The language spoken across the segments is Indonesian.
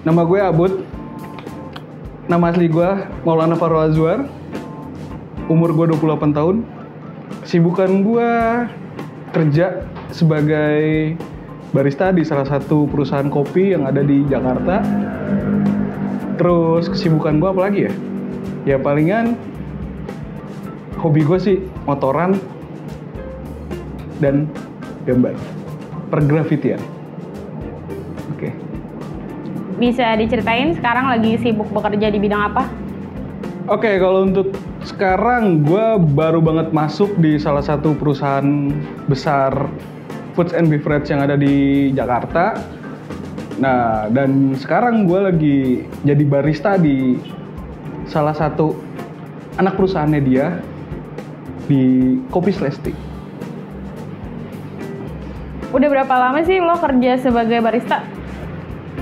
Nama gue Abud. Nama asli gue Maulana Farul Azwar. Umur gue 28 tahun. Kesibukan gue kerja sebagai barista di salah satu perusahaan kopi yang ada di Jakarta. Terus kesibukan gue apa lagi ya? Ya palingan hobi gue sih motoran dan gambar pergrafitian. Oke. Bisa diceritain sekarang lagi sibuk bekerja di bidang apa? Oke, kalau untuk sekarang gue baru banget masuk di salah satu perusahaan besar foods and beverage yang ada di Jakarta. Nah, dan sekarang gue lagi jadi barista di salah satu anak perusahaannya dia di Kopi Selesti. Udah berapa lama sih lo kerja sebagai barista?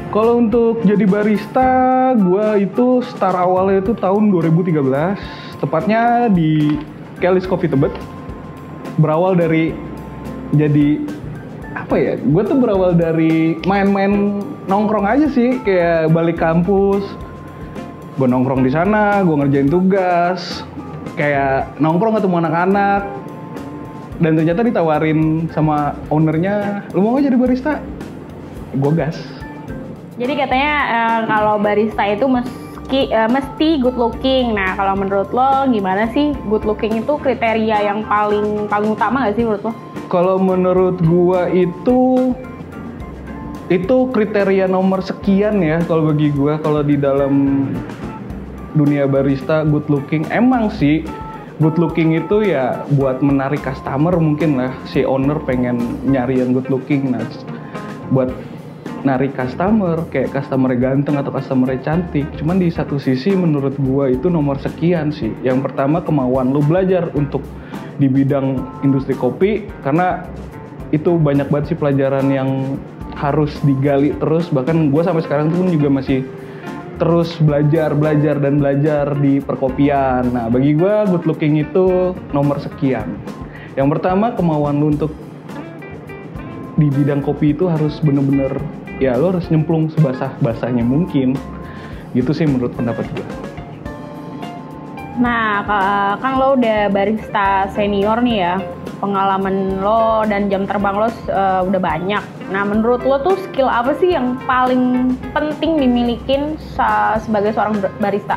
Kalau untuk jadi barista, gue itu start awalnya itu tahun 2013, tepatnya di Kelly's Coffee Tebet. Berawal dari jadi apa ya? Gue tuh berawal dari main-main nongkrong aja sih, kayak balik kampus, gue nongkrong di sana, gue ngerjain tugas, kayak nongkrong ketemu anak-anak, dan ternyata ditawarin sama ownernya, lu mau nggak jadi barista? Gue gas. Jadi katanya kalau barista itu mesti good looking. Nah, kalau menurut lo gimana sih good looking itu kriteria yang paling utama nggak sih menurut lo? Kalau menurut gua itu kriteria nomor sekian ya kalau bagi gua. Kalau di dalam dunia barista good looking emang sih good looking itu ya buat menarik customer, mungkin lah si owner pengen nyari yang good looking. Nah, buat narik customer, kayak customer ganteng atau customer cantik. Cuman di satu sisi menurut gua itu nomor sekian sih. Yang pertama kemauan lu belajar untuk di bidang industri kopi, karena itu banyak banget sih pelajaran yang harus digali terus. Bahkan gua sampai sekarang pun juga masih terus belajar di perkopian. Nah, bagi gua good looking itu nomor sekian. Yang pertama kemauan lu untuk di bidang kopi itu harus bener-bener ya lo harus nyemplung sebasah-basahnya mungkin. Gitu sih menurut pendapat gue. Nah, kan lo udah barista senior nih ya. Pengalaman lo dan jam terbang lo udah banyak. Nah, menurut lo tuh skill apa sih yang paling penting dimilikin sebagai seorang barista?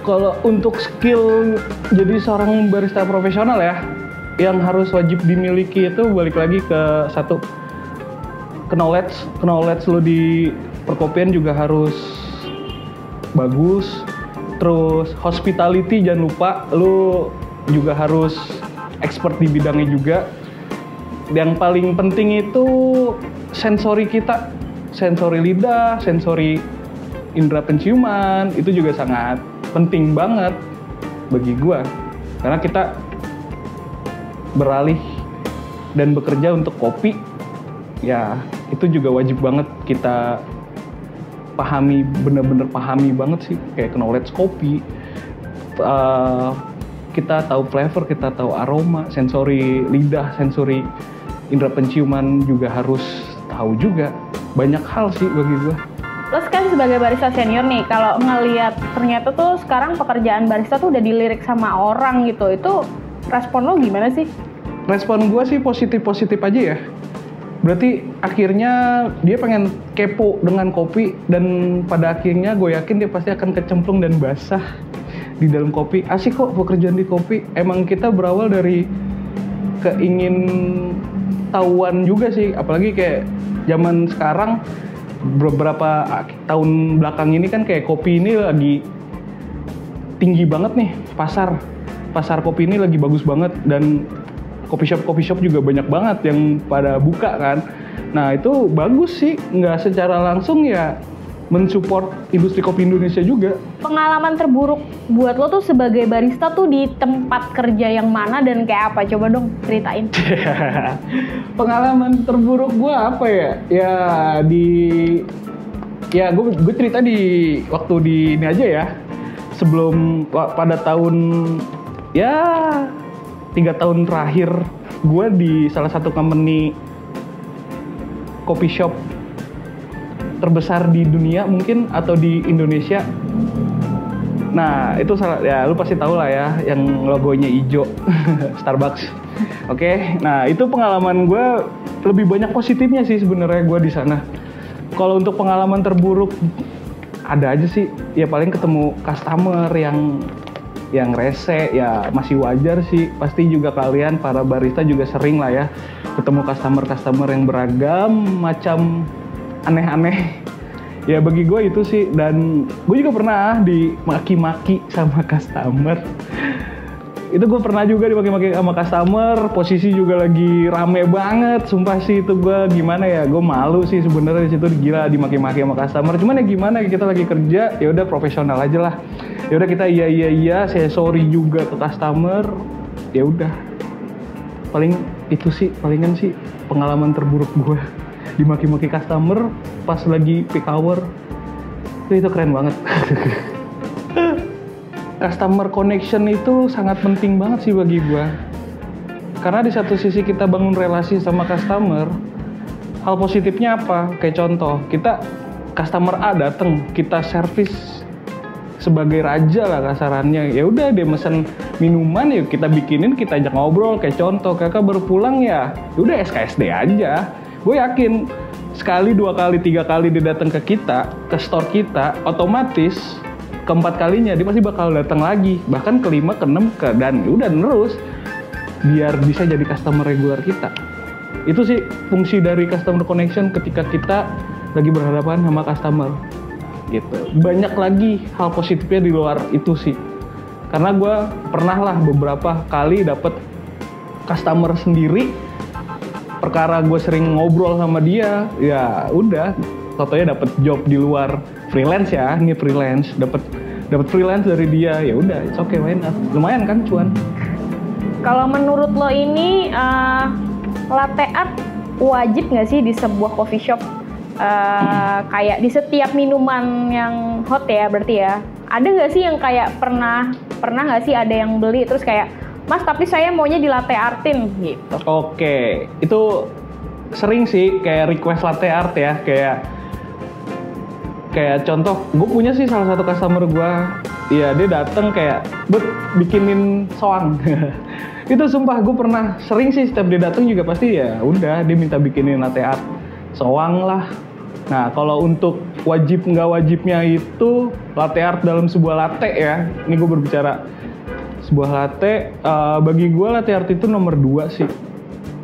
Kalau untuk skill jadi seorang barista profesional ya, yang harus wajib dimiliki itu balik lagi ke satu, knowledge lo di perkopian juga harus bagus. Terus hospitality jangan lupa, lo juga harus expert di bidangnya juga. Yang paling penting itu sensori kita, sensori lidah, sensori indera penciuman, itu juga sangat penting banget bagi gua. Karena kita beralih dan bekerja untuk kopi, ya itu juga wajib banget kita pahami, bener-bener pahami banget sih, kayak knowledge kopi. Kita tahu flavor, kita tahu aroma, sensori lidah, sensori indera penciuman juga harus tahu juga. Banyak hal sih bagi gue. Terus kan sebagai barista senior nih, kalau ngelihat ternyata tuh sekarang pekerjaan barista tuh udah dilirik sama orang gitu, itu respon lo gimana sih? Respon gue sih positif-positif aja ya. Berarti akhirnya dia pengen kepo dengan kopi, dan pada akhirnya gue yakin dia pasti akan kecemplung dan basah di dalam kopi. Asik kok pekerjaan di kopi. Emang kita berawal dari keingin tahuan juga sih, apalagi kayak zaman sekarang beberapa tahun belakang ini kan kayak kopi ini lagi tinggi banget nih, pasar kopi ini lagi bagus banget, dan coffee shop juga banyak banget yang pada buka kan. Nah itu bagus sih, nggak secara langsung ya mensupport industri kopi Indonesia juga. Pengalaman terburuk buat lo tuh sebagai barista tuh di tempat kerja yang mana dan kayak apa? Coba dong ceritain. Pengalaman terburuk gue apa ya? Gue cerita di waktu di ini aja ya. Sebelum pada tahun 3 tahun terakhir gue di salah satu company coffee shop terbesar di dunia mungkin atau di Indonesia. Nah itu ya lu pasti tahu lah ya, yang logonya hijau Starbucks. Oke, nah itu pengalaman gue lebih banyak positifnya sih sebenarnya gue di sana. Kalau untuk pengalaman terburuk ada aja sih, ya paling ketemu customer yang rese, ya masih wajar sih. Pasti juga kalian para barista juga sering lah ya ketemu customer yang beragam macam aneh-aneh. Ya bagi gue itu sih, dan gue juga pernah dimaki-maki sama customer. Itu gue pernah juga dimaki-maki sama customer, posisi juga lagi rame banget. Sumpah sih itu gue gimana ya, gue malu sih sebenarnya di situ, gila dimaki-maki sama customer. Cuman ya gimana, kita lagi kerja, ya udah profesional aja lah. Ya udah kita iya, saya sorry juga ke customer. Ya udah. Palingan sih pengalaman terburuk gue. Dimaki-maki customer pas lagi peak hour. Itu keren banget. Customer connection itu sangat penting banget sih bagi gue. Karena di satu sisi kita bangun relasi sama customer, hal positifnya apa? Kayak contoh, customer A datang, kita servis sebagai raja lah kasarannya. Ya udah dia mesen minuman, ya kita bikinin, kita ajak ngobrol. Kayak contoh, kakak baru pulang ya udah SKSD aja. Gue yakin sekali, 2 kali, 3 kali dia datang ke kita, ke store kita, otomatis keempat kalinya dia pasti bakal datang lagi, bahkan kelima, keenam, dan udah terus biar bisa jadi customer regular kita. Itu sih fungsi dari customer connection ketika kita lagi berhadapan sama customer gitu. Banyak lagi hal positifnya di luar itu sih, karena gue pernah lah beberapa kali dapet customer sendiri perkara gue sering ngobrol sama dia, ya udah totonya dapet job di luar freelance ya, ini freelance, dapet freelance dari dia, ya udah it's okay, lumayan kan cuan. Kalau menurut lo ini latte art wajib nggak sih di sebuah coffee shop? Kayak di setiap minuman yang hot ya berarti ya, ada nggak sih yang kayak pernah nggak sih ada yang beli terus kayak, Mas tapi saya maunya di latte artin gitu? Oke, itu sering sih kayak request latte art ya, kayak contoh, gue punya sih salah satu customer gue, ya dia dateng kayak, buat bikinin soang. Itu sumpah gue pernah sering sih, setiap dia dateng juga pasti ya udah dia minta bikinin latte art, soang lah. Nah kalau untuk wajib nggak wajibnya itu latte art dalam sebuah latte ya, ini gue berbicara sebuah latte, bagi gue latte art itu nomor 2 sih.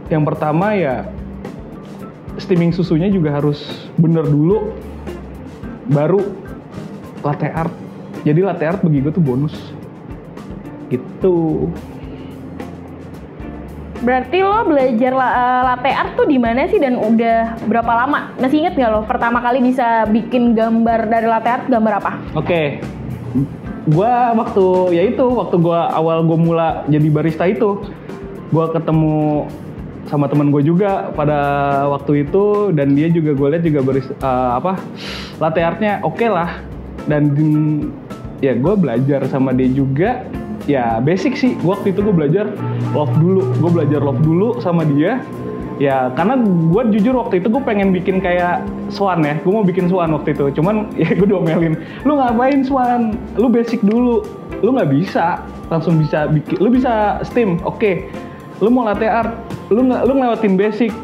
Yang pertama ya steaming susunya juga harus bener dulu, baru latte art. Jadi latte art bagi gue tuh bonus gitu. Berarti lo belajar latte art tuh di mana sih dan udah berapa lama? Masih inget nggak lo pertama kali bisa bikin gambar dari latte art, gambar apa? Oke. Waktu gue awal gue mula jadi barista itu, gue ketemu sama teman gue juga pada waktu itu, dan dia juga gue lihat juga latte artnya oke lah, dan ya gue belajar sama dia juga. Ya basic sih, waktu itu gue belajar loaf dulu sama dia. Ya karena gue jujur waktu itu gue pengen bikin kayak swan ya, gue mau bikin swan waktu itu, cuman ya gue diomelin, lu ngapain swan, lu basic dulu, lu nggak bisa langsung bisa bikin, lu bisa steam, oke. Lu mau latte art, lu ngelewatin basic,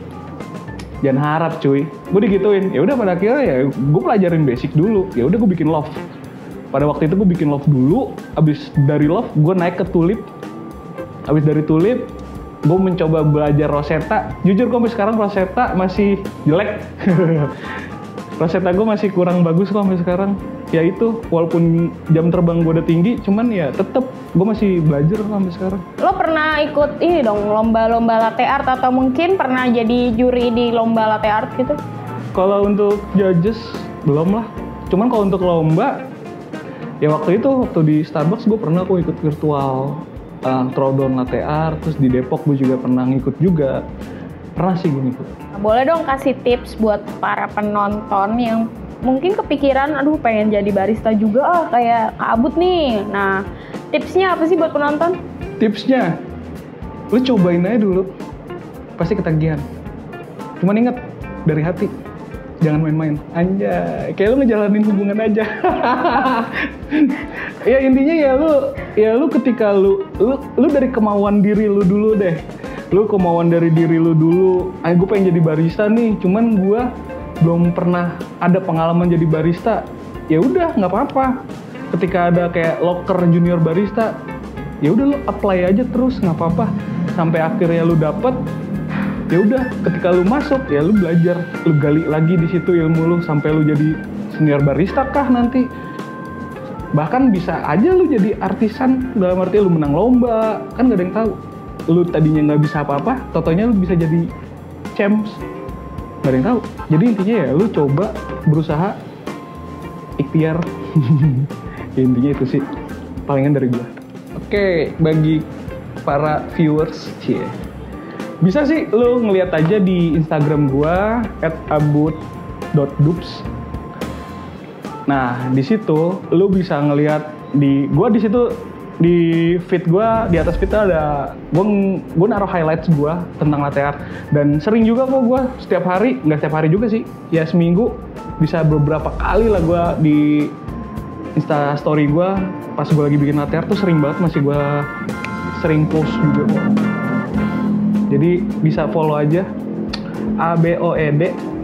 jangan harap cuy, gue digituin. Ya udah pada akhirnya ya gue pelajarin basic dulu, ya udah gue bikin loaf. Pada waktu itu gue bikin loaf dulu, abis dari loaf gue naik ke tulip, abis dari tulip gue mencoba belajar rosetta. Jujur gue sampai sekarang rosetta masih jelek. Rosetta gue masih kurang bagus kok sampai sekarang. Ya itu, walaupun jam terbang gue udah tinggi, cuman ya tetep gue masih belajar sampai sekarang. Lo pernah ikut ini dong, lomba-lomba latte art, atau mungkin pernah jadi juri di lomba latte art gitu? Kalau untuk judges belum lah. Cuman kalau untuk lomba, ya waktu di Starbucks gue pernah ikut virtual throwdown latte art, terus di Depok gue juga pernah ngikut juga. Pernah sih gue ngikut. Boleh dong kasih tips buat para penonton yang mungkin kepikiran, aduh pengen jadi barista juga, kayak Kak Abut nih. Nah, tipsnya apa sih buat penonton? Tipsnya, lu cobain aja dulu, pasti ketagihan. Cuman ingat, dari hati. jangan main-main. Anjay, kayak lu ngejalanin hubungan aja. Ya intinya ya lu ketika lu dari kemauan diri lu dulu deh. Lu kemauan dari diri lu dulu. Gue pengen jadi barista nih, cuman gue belum pernah ada pengalaman jadi barista. Ya udah, nggak apa-apa. Ketika ada kayak loker junior barista, ya udah lu apply aja terus, nggak apa-apa. Sampai akhirnya lu dapet. Ya udah, ketika lu masuk ya lu belajar, lu gali lagi di situ ilmu lu sampai lu jadi senior barista kah nanti. Bahkan bisa aja lu jadi artisan, dalam arti lu menang lomba, kan gak ada yang tahu. Lu tadinya nggak bisa apa-apa, totonya lu bisa jadi champs, gak ada yang tahu. Jadi intinya ya lu coba berusaha ikhtiar. Intinya itu sih palingan dari gua. Oke, bagi para viewers, bisa sih lu ngeliat aja di Instagram gua @abud.dubs. Nah, di situ lu bisa ngeliat gua di situ di feed gua, di atas feed ada gua naruh highlights gua tentang latte art, dan sering juga kok gua setiap hari, nggak setiap hari juga sih, ya seminggu bisa beberapa kali lah gua di Insta story gua pas gua lagi bikin latte art tuh sering banget masih gua sering post juga kok. Jadi bisa follow aja ABOED.DUBS.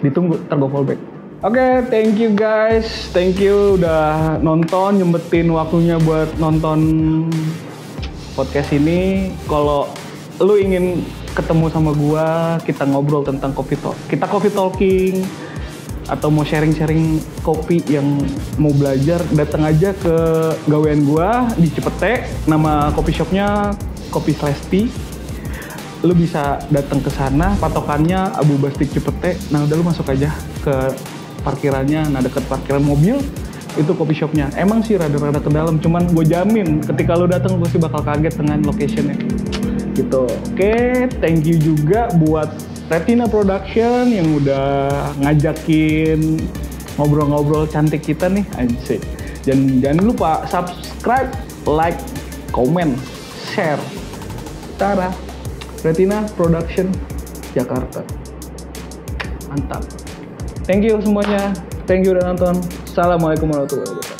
Ditunggu, ntar gue follow back. Oke, thank you guys. Thank you udah nonton, nyempetin waktunya buat nonton podcast ini. Kalau lu ingin ketemu sama gua, kita ngobrol tentang coffee talk. Kita coffee talking atau mau sharing-sharing kopi yang mau belajar, datang aja ke gawean gua di Cipete. Nama coffee shopnya Kopi Slesti. Lu bisa datang ke sana, patokannya Abu Bastik Cipete. Nah, udah lu masuk aja ke parkirannya. Nah, deket parkiran mobil itu coffee shopnya. Emang sih rada-rada ke dalam, cuman gue jamin ketika lu datang lu pasti bakal kaget dengan locationnya. Gitu. Oke, thank you juga buat Retina Production yang udah ngajakin ngobrol-ngobrol cantik kita nih, anjir. Jangan lupa subscribe, like, komen, share. Tara, Retina Production Jakarta. Mantap. Thank you semuanya. Thank you udah nonton. Assalamualaikum warahmatullahi wabarakatuh.